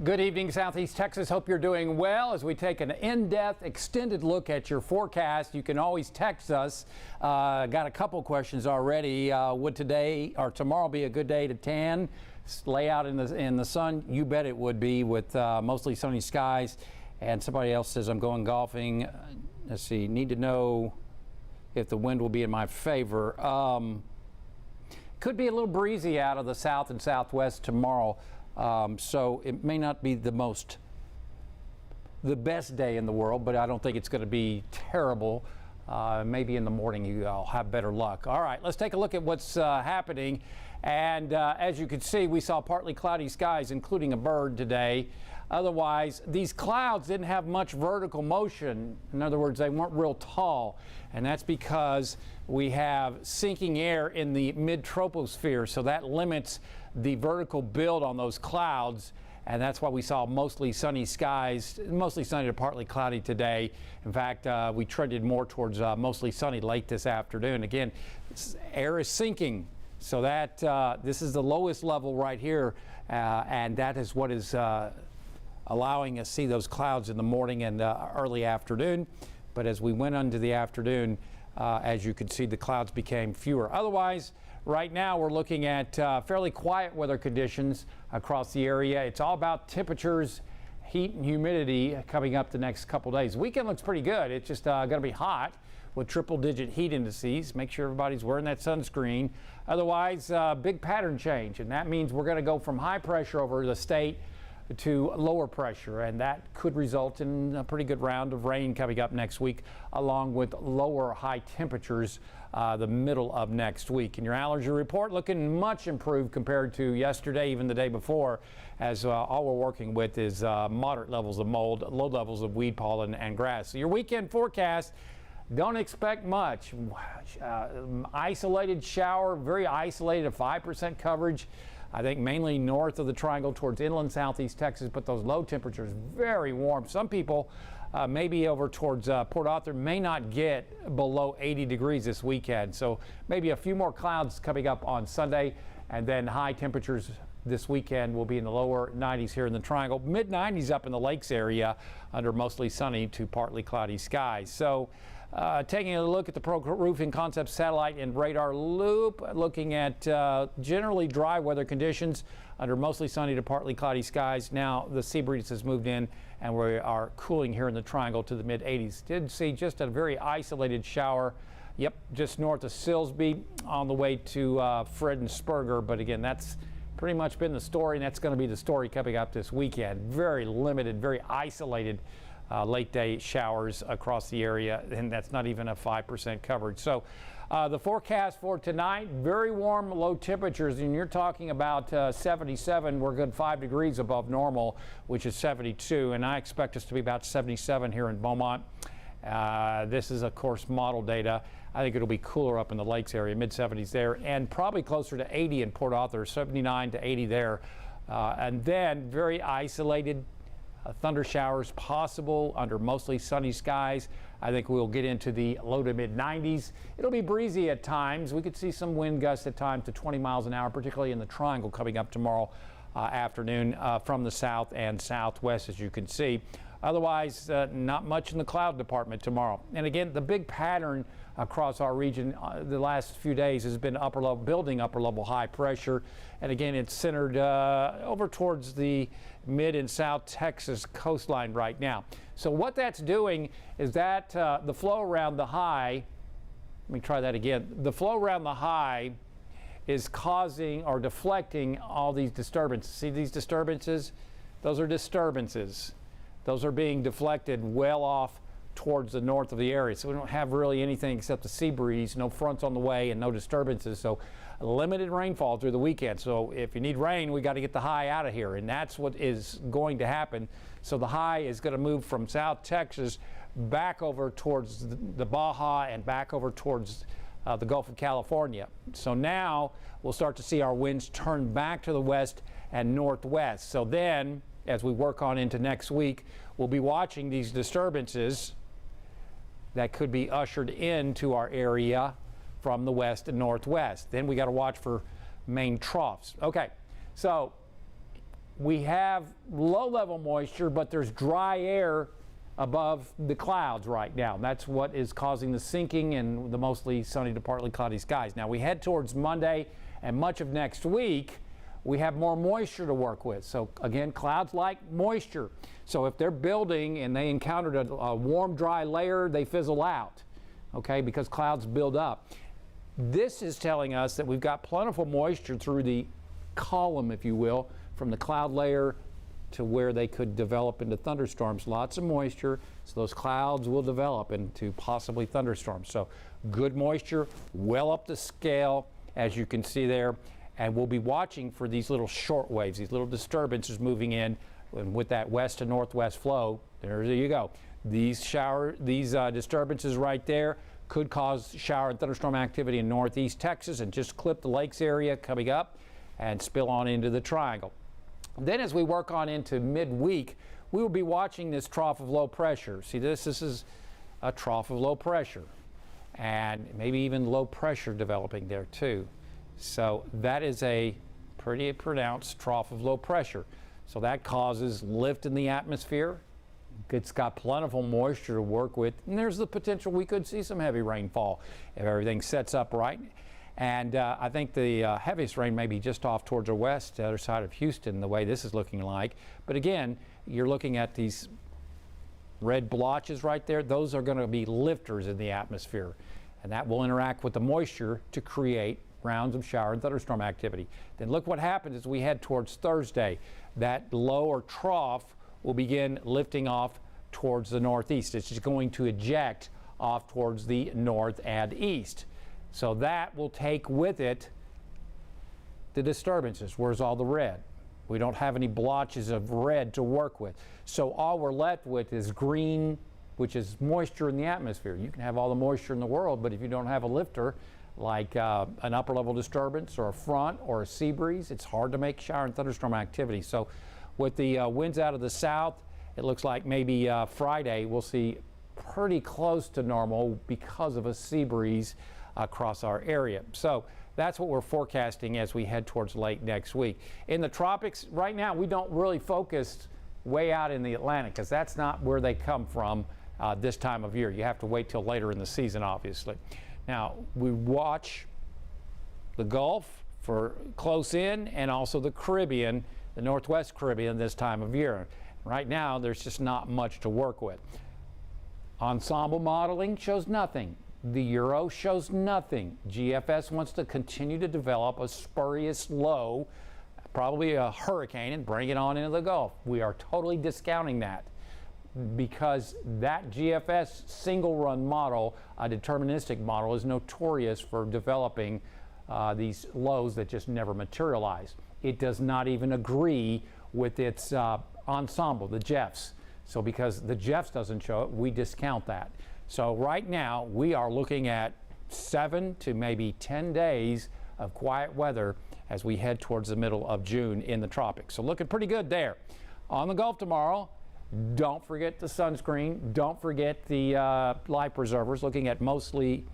Good evening, Southeast Texas. Hope you're doing well. As we take an in-depth, extended look at your forecast, you can always text us. Got a couple questions already. Would today or tomorrow be a good day to tan, lay out in the sun? You bet it would be, with mostly sunny skies. And somebody else says, I'm going golfing. Let's see, need to know if the wind will be in my favor. Could be a little breezy out of the south and southwest tomorrow. So it may not be the best day in the world, but I don't think it's going to be terrible. Maybe in the morning you'll have better luck. All right, let's take a look at what's happening. And as you can see, we saw partly cloudy skies, including a bird today. Otherwise, these clouds didn't have much vertical motion. In other words, they weren't real tall. And that's because we have sinking air in the mid-troposphere, so that limits the vertical build on those clouds. And that's why we saw mostly sunny skies, mostly sunny to partly cloudy today. In fact, we trended more towards mostly sunny late this afternoon. Again, air is sinking, so that this is the lowest level right here, and that is what is allowing us to see those clouds in the morning and early afternoon. But as we went into the afternoon, as you can see, the clouds became fewer. Otherwise, right now we're looking at fairly quiet weather conditions across the area. It's all about temperatures, heat, and humidity coming up the next couple days. Weekend looks pretty good. It's just going to be hot with triple-digit heat indices. Make sure everybody's wearing that sunscreen. Otherwise, big pattern change, and that means we're going to go from high pressure over the state to lower pressure, and that could result in a pretty good round of rain coming up next week, along with lower high temperatures the middle of next week. And your allergy report looking much improved compared to yesterday, even the day before, as all we're working with is moderate levels of mold, low levels of weed pollen and grass. So your weekend forecast, don't expect much. Isolated shower, very isolated, 5% coverage. I think mainly north of the triangle towards inland southeast Texas, but those low temperatures very warm. Some people maybe over towards Port Arthur may not get below 80 degrees this weekend. So maybe a few more clouds coming up on Sunday, and then high temperatures this weekend will be in the lower 90s here in the triangle, mid 90s up in the lakes area under mostly sunny to partly cloudy skies. So taking a look at the Pro Roofing Concepts satellite and radar loop, looking at generally dry weather conditions under mostly sunny to partly cloudy skies. Now the sea breeze has moved in, and we are cooling here in the triangle to the mid 80s. Did see just a very isolated shower, yep, just north of Silsbee on the way to Fred and Spurger. But again, that's pretty much been the story, and that's going to be the story coming up this weekend. Very limited, very isolated late day showers across the area, and that's not even a 5% coverage. So the forecast for tonight, very warm, low temperatures, and you're talking about 77. We're good 5 degrees above normal, which is 72, and I expect us to be about 77 here in Beaumont. This is, of course, model data. I think it'll be cooler up in the lakes area, mid 70s there, and probably closer to 80 in Port Arthur, 79 to 80 there. And then very isolated thunder showers possible under mostly sunny skies. I think we'll get into the low to mid 90s. It'll be breezy at times. We could see some wind gusts at times to 20 miles an hour, particularly in the triangle coming up tomorrow afternoon from the south and southwest, as you can see. Otherwise, not much in the cloud department tomorrow. And again, the big pattern across our region the last few days has been building upper level high pressure. And again, it's centered over towards the mid and south Texas coastline right now. So what that's doing is that the flow around the high, let me try that again. The flow around the high is causing or deflecting all these disturbances. See these disturbances? Those are disturbances. Those are being deflected well off towards the north of the area. So we don't have really anything except the sea breeze, no fronts on the way, and no disturbances. So limited rainfall through the weekend. So if you need rain, we got to get the high out of here, and that's what is going to happen. So the high is going to move from South Texas back over towards the Baja and back over towards the Gulf of California. So now we'll start to see our winds turn back to the west and northwest. So then, as we work on into next week, we'll be watching these disturbances that could be ushered into our area from the west and northwest. Then we got to watch for main troughs. Okay, so we have low-level moisture, but there's dry air above the clouds right now. That's what is causing the sinking and the mostly sunny to partly cloudy skies. Now we head towards Monday and much of next week, we have more moisture to work with. So again, clouds like moisture. So if they're building and they encountered a warm, dry layer, they fizzle out, okay, because clouds build up. This is telling us that we've got plentiful moisture through the column, if you will, from the cloud layer to where they could develop into thunderstorms. Lots of moisture, so those clouds will develop into possibly thunderstorms. So good moisture, well up the scale, as you can see there. And we'll be watching for these little short waves, these little disturbances moving in, and with that west to northwest flow. There you go. These disturbances right there could cause shower and thunderstorm activity in northeast Texas and just clip the lakes area coming up and spill on into the triangle. Then as we work on into midweek, we will be watching this trough of low pressure. See this is a trough of low pressure, and maybe even low pressure developing there too. So that is a pretty pronounced trough of low pressure. So that causes lift in the atmosphere. It's got plentiful moisture to work with, and there's the potential we could see some heavy rainfall if everything sets up right. And I think the heaviest rain may be just off towards the west, the other side of Houston, the way this is looking like. But again, you're looking at these red blotches right there. Those are going to be lifters in the atmosphere, and that will interact with the moisture to create rounds of shower and thunderstorm activity. Then look what happens as we head towards Thursday. That low or trough will begin lifting off towards the northeast. It's just going to eject off towards the north and east. So that will take with it the disturbances. Where's all the red? We don't have any blotches of red to work with. So all we're left with is green, which is moisture in the atmosphere. You can have all the moisture in the world, but if you don't have a lifter, like an upper level disturbance or a front or a sea breeze, it's hard to make shower and thunderstorm activity. So with the winds out of the south, it looks like maybe Friday we'll see pretty close to normal because of a sea breeze across our area. So that's what we're forecasting as we head towards late next week. In the tropics, right now we don't really focus way out in the Atlantic because that's not where they come from this time of year. You have to wait till later in the season, obviously. Now, we watch the Gulf for close in and also the Caribbean, the Northwest Caribbean this time of year. Right now, there's just not much to work with. Ensemble modeling shows nothing. The Euro shows nothing. GFS wants to continue to develop a spurious low, probably a hurricane, and bring it on into the Gulf. We are totally discounting that, because that GFS single run model, a deterministic model, is notorious for developing these lows that just never materialize. It does not even agree with its ensemble, the Jeffs. So because the Jeffs doesn't show it, we discount that. So right now we are looking at 7 to maybe 10 days of quiet weather as we head towards the middle of June in the tropics. So looking pretty good there. On the Gulf tomorrow, don't forget the sunscreen. Don't forget the life preservers, looking at mostly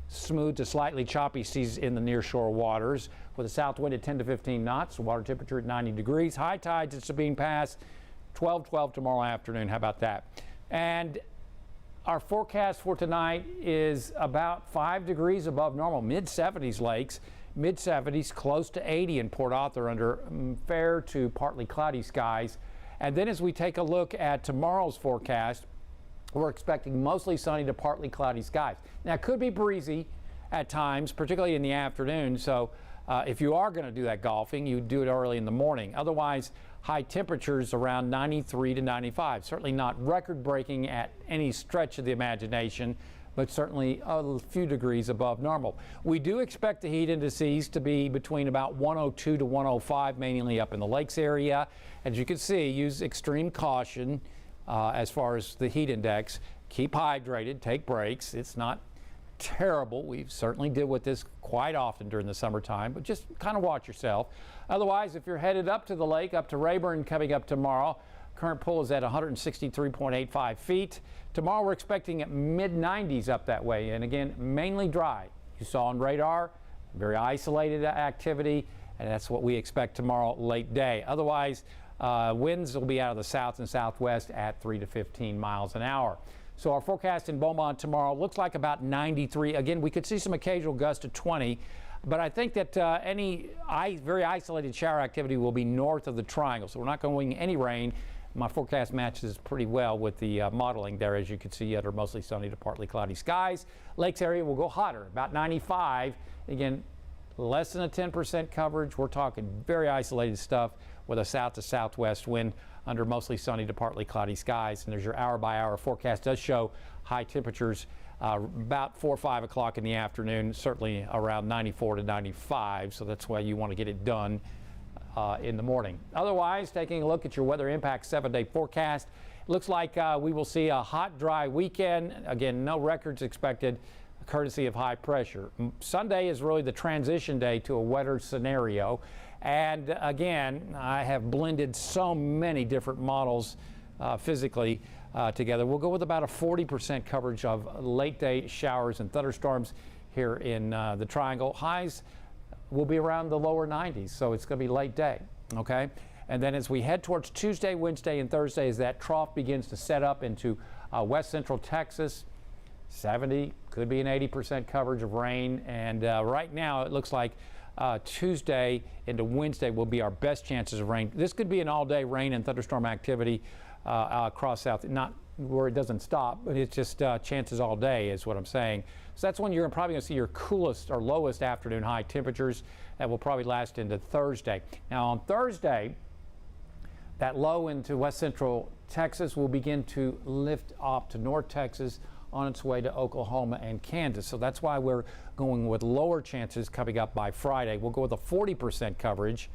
smooth to slightly choppy seas in the nearshore waters with a south wind at 10 to 15 knots, water temperature at 90 degrees. High tides at Sabine Pass, 12 tomorrow afternoon. How about that? And our forecast for tonight is about 5 degrees above normal, mid-70s lakes, mid-70s, close to 80 in Port Arthur under fair to partly cloudy skies. And then as we take a look at tomorrow's forecast, we're expecting mostly sunny to partly cloudy skies. Now, it could be breezy at times, particularly in the afternoon. So if you are going to do that golfing, you do it early in the morning. Otherwise, high temperatures around 93 to 95. Certainly not record-breaking at any stretch of the imagination, but certainly a few degrees above normal. We do expect the heat indices to be between about 102 to 105, mainly up in the lakes area. As you can see, use extreme caution as far as the heat index. Keep hydrated, take breaks. It's not terrible. We certainly deal with this quite often during the summertime, but just kind of watch yourself. Otherwise, if you're headed up to the lake, up to Rayburn coming up tomorrow, current pool is at 163.85 feet. Tomorrow we're expecting mid-90s up that way, and again, mainly dry. You saw on radar, very isolated activity, and that's what we expect tomorrow late day. Otherwise, winds will be out of the south and southwest at 3 to 15 miles an hour. So our forecast in Beaumont tomorrow looks like about 93. Again, we could see some occasional gusts to 20, but I think that any very isolated shower activity will be north of the triangle. So we're not going any rain. My forecast matches pretty well with the modeling there, as you can see, under mostly sunny to partly cloudy skies. Lakes area will go hotter, about 95. Again, less than a 10% coverage. We're talking very isolated stuff with a south to southwest wind under mostly sunny to partly cloudy skies. And there's your hour-by-hour forecast. Does show high temperatures about 4 or 5 o'clock in the afternoon, certainly around 94 to 95. So that's why you want to get it done in the morning. Otherwise, taking a look at your weather impact 7-day forecast, looks like we will see a hot, dry weekend. Again, no records expected, courtesy of high pressure. Sunday is really the transition day to a wetter scenario. And again, I have blended so many different models physically together. We'll go with about a 40% coverage of late day showers and thunderstorms here in the Triangle. Highs will be around the lower 90s, so it's going to be late day, okay? And then as we head towards Tuesday, Wednesday, and Thursday, as that trough begins to set up into west central Texas, 70, could be an 80% coverage of rain. And right now it looks like Tuesday into Wednesday will be our best chances of rain. This could be an all-day rain and thunderstorm activity across south, not where it doesn't stop, but it's just chances all day is what I'm saying. So that's when you're probably going to see your coolest or lowest afternoon high temperatures. That will probably last into Thursday. Now on Thursday, that low into west central Texas will begin to lift off to North Texas on its way to Oklahoma and Kansas. So that's why we're going with lower chances coming up by Friday. We'll go with a 40% coverage,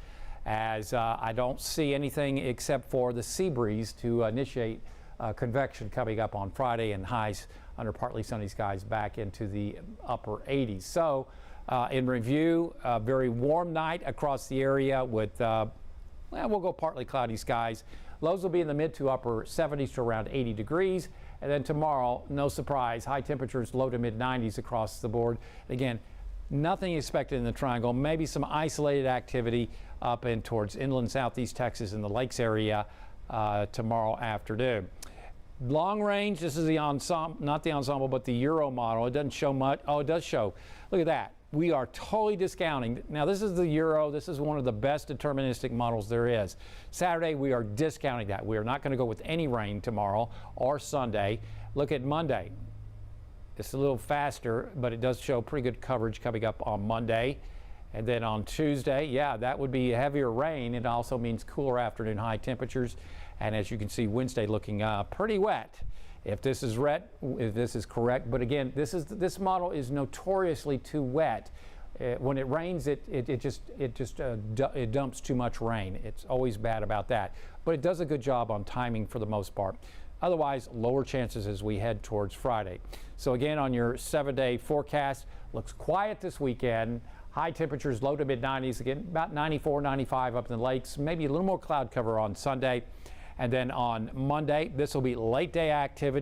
as I don't see anything except for the sea breeze to initiate convection coming up on Friday, and highs under partly sunny skies back into the upper 80s. So in review, a very warm night across the area with, well, we'll go partly cloudy skies. Lows will be in the mid to upper 70s to around 80 degrees. And then tomorrow, no surprise, high temperatures low to mid 90s across the board. Again, nothing expected in the Triangle, maybe some isolated activity up in towards inland southeast Texas in the lakes area tomorrow afternoon. Long range, this is the ensemble, not the ensemble, but the Euro model. It doesn't show much. Oh, it does show. Look at that. We are totally discounting. Now, this is the Euro. This is one of the best deterministic models there is. Saturday, we are discounting that. We are not going to go with any rain tomorrow or Sunday. Look at Monday. It's a little faster, but it does show pretty good coverage coming up on Monday. And then on Tuesday, yeah, that would be heavier rain. It also means cooler afternoon high temperatures. And as you can see, Wednesday looking pretty wet. If this is if this is correct, but again, this model is notoriously too wet. When it rains, it dumps too much rain. It's always bad about that. But it does a good job on timing for the most part. Otherwise, lower chances as we head towards Friday. So again, on your 7-day forecast, looks quiet this weekend. High temperatures low to mid 90s, again about 94, 95 up in the lakes. Maybe a little more cloud cover on Sunday. And then on Monday, this will be late day activity.